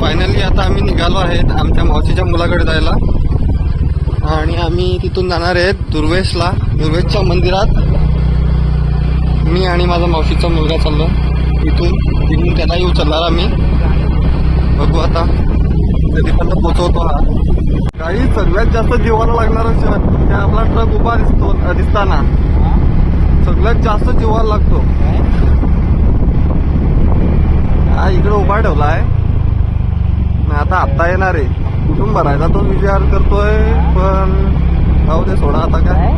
Finally आता आम्ही निघालो आहेत आमच्या मावशीच्या मुलाकडे जायला आणि आम्ही तिथून जाणार आहेत दुर्वेशच्या मंदिरात. मी आणि माझा मावशीचा मुलगा चाललो तिथून त्यालाही उचलणार आम्ही. बघू आता कधीपर्यंत पोचवतो हा. काही सगळ्यात जास्त जीवाला लागणारा क्षण म्हणजे आपला ट्रक उभा दिसताना सगळ्यात जास्त जीवाला लागतो. हा इकडे उभा ठेवला आहे आता हप्ता येणार आहे कुठून भरायचा तो विचार करतोय पण जाऊ दे सोडा आता काय.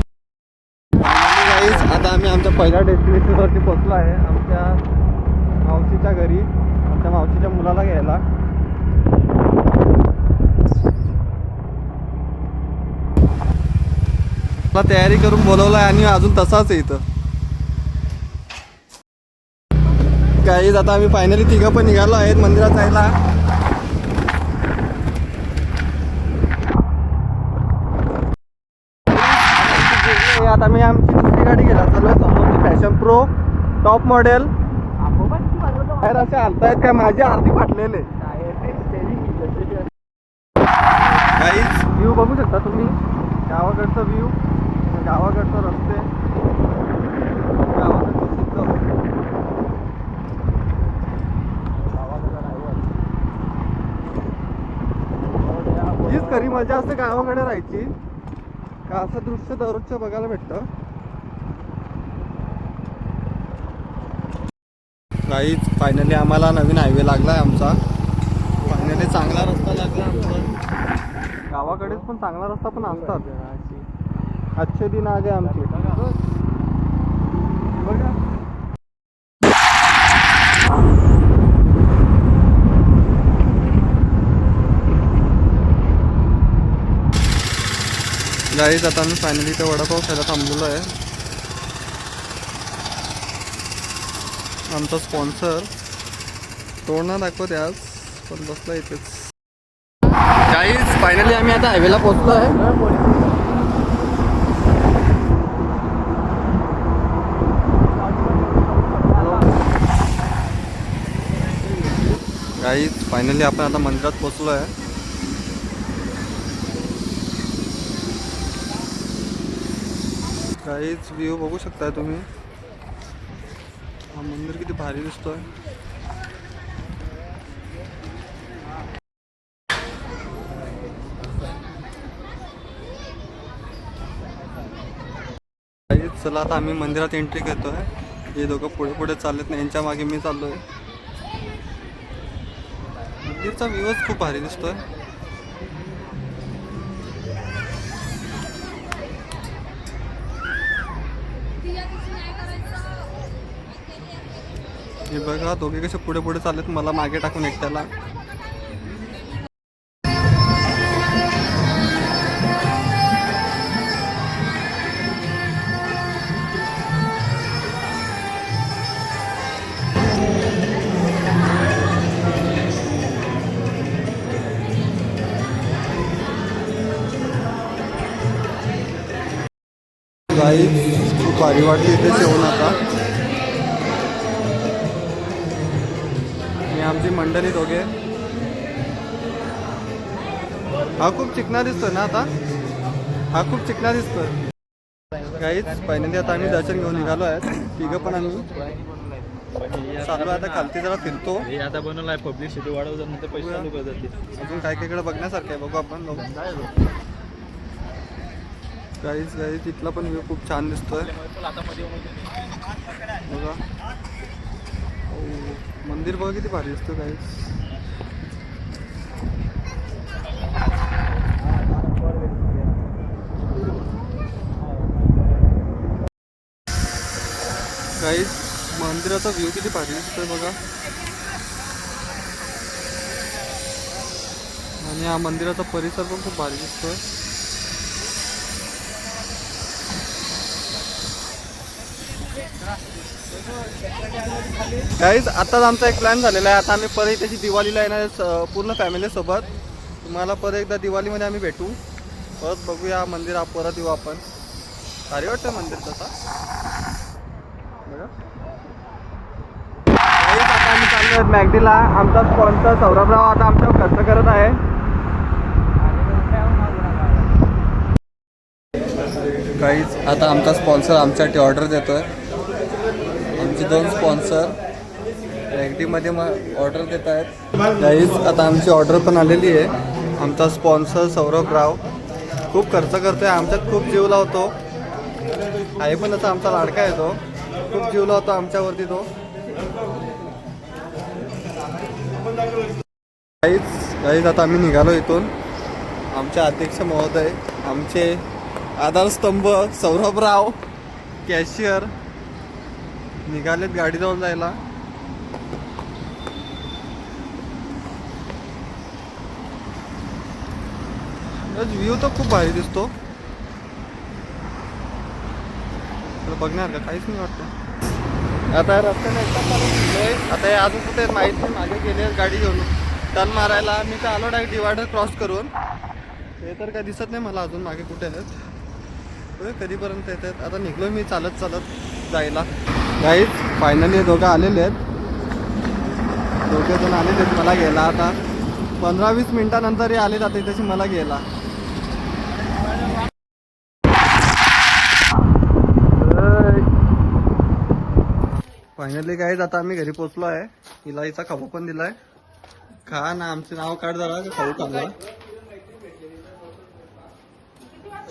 आता आम्ही आमच्या पहिल्या डेस्टिनेशनवरती पोहोचलो आहे आमच्या मावशीच्या घरी आमच्या मावशीच्या मुलाला घ्यायला. तयारी करून बोलवलाय आणि अजून तसाच आहे इथं. गाईज आता आम्ही फायनली तिघं पण निघालो आहेत मंदिरात जायला. आता मी आमची दुसरी गाडी गेला चालू आहे समोरची पॅशन प्रो टॉप मॉडेल. बाहेर असे हलतायत काय माझे अर्धी फाटलेले. गाईज व्ह्यू बघू शकता तुम्ही गावाकडचा व्ह्यू गावाकडचा रस्ते हीच खरी मजा असते गावाकडे राहायची का असं दृश्य दररोजचं बघायला भेटतं. काहीच फायनली आम्हाला नवीन हायवे लागलाय आमचा. फायनली चांगला रस्ता लागला आमचा. गावाकडेच पण चांगला रस्ता पण असतात. अच्छे दिन आगे आमचे बघा. गाईज आता आम्ही फायनली इथे वडापाव खायला थांबलेलो आहे. आमचा स्पॉन्सर तोड ना दाखवते आज पण बसला इथेच. गाईज फायनली आम्ही आता हायवेला पोहोचलो आहे. गाईज फायनली आपण आता मंदिरात पोहोचलो आहे. गाईज व्ह्यू बघू शकताय तुम्ही. हा मंदिर किती भारी दिसतोय. गाईज चला आता आम्ही मंदिरात एंट्री करतोय. हे दोघं पुढे पुढे चालत नाही यांच्या मागे मी चाललोय. मंदिरचा व्ह्यूच खूप भारी दिसतोय. हे बघा दोघे कसे पुढे पुढे चाललेत मला मागे टाकून एकट्याला. गाईज खूप भारी वाटली इथे जेवण. आता ही आमची मंडळी दोघे. हा खूप चिकना दिसतोय ना आता. हा खूप चिकना दिसतोय. गाईज फायनली आता आम्ही दर्शन घेऊन निघालो आहे तिघं पण. आम्ही चाललो आता खालती जरा फिरतो. आता बनवलाय पब्लिसिटी वाढवतात नंतर पैसे चालू करतात. अजून काय काय बघण्यासारखं आहे बघू आपण. गाईज तिथला पण व्ह्यू खूप छान दिसतोय बघा. मंदिर बघा किती भारी दिसतं गाईज. गाईज मंदिराचा व्ह्यू किती भारी दिसतोय बघा. आणि हा मंदिराचा परिसर पण खूप भारी दिसतोय. गाईज आताच आमचा एक प्लॅन झालेला आहे. आता आम्ही परत त्याची दिवाळीला येणार पूर्ण फॅमिलीसोबत. तुम्हाला परत एकदा दिवाळीमध्ये आम्ही भेटू. परत बघूया मंदिर परत येऊ आपण. भारी वाटतं मंदिर तसा बघा. आता आम्ही चाललो मॅगडीला आमचा स्पॉन्सर सौरभराव आता आमच्यावर खर्च करत आहे. काहीच आता आमचा स्पॉन्सर आमच्यासाठी ऑर्डर देतोय. आमचे 2 स्पॉन्सर मॅगडीमध्ये ऑर्डर देत आहेत. काहीच आता आमची ऑर्डर पण आलेली आहे. आमचा स्पॉन्सर सौरभराव खूप खर्च करतोय, आमच्यात खूप जीव लावतो. आहे पण आता आमचा लाडका आहे, तो खूप जीव लावतो आमच्यावरती. तो काहीच आता आम्ही निघालो इथून. आमचे अध्यक्ष महोदय, आमचे आधारस्तंभ सौरभराव, कॅशियर निघालेत गाडी जाऊन जायला. व्ह्यू तर खूप भारी दिसतो. बघणार का काहीच नाही वाटतं. आता रस्त्याने एकदम चालू. आता हे अजून कुठे माहीत नाही. मागे गेले गाडी घेऊन टर्न मारायला. मी तर आलो डायरेक्ट डिवायडर क्रॉस करून. हे तर काय दिसत नाही मला अजून मागे कुठे आहेत, कधीपर्यंत येत आहेत. आता निघलो मी चालत जायला. काहीच फायनली दोघं आलेले आहेत. दोघे जण आलेले आहेत मला घ्यायला. आता 15-20 मिनिटानंतर आले जाते तशी मला घ्यायला. फायनली काहीच आता आम्ही घरी पोहोचलो आहे. हिला हिचा खाऊ पण दिलाय. खा ना, आमचे नाव काढ जरा, खाऊ खाल्ला.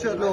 चलो.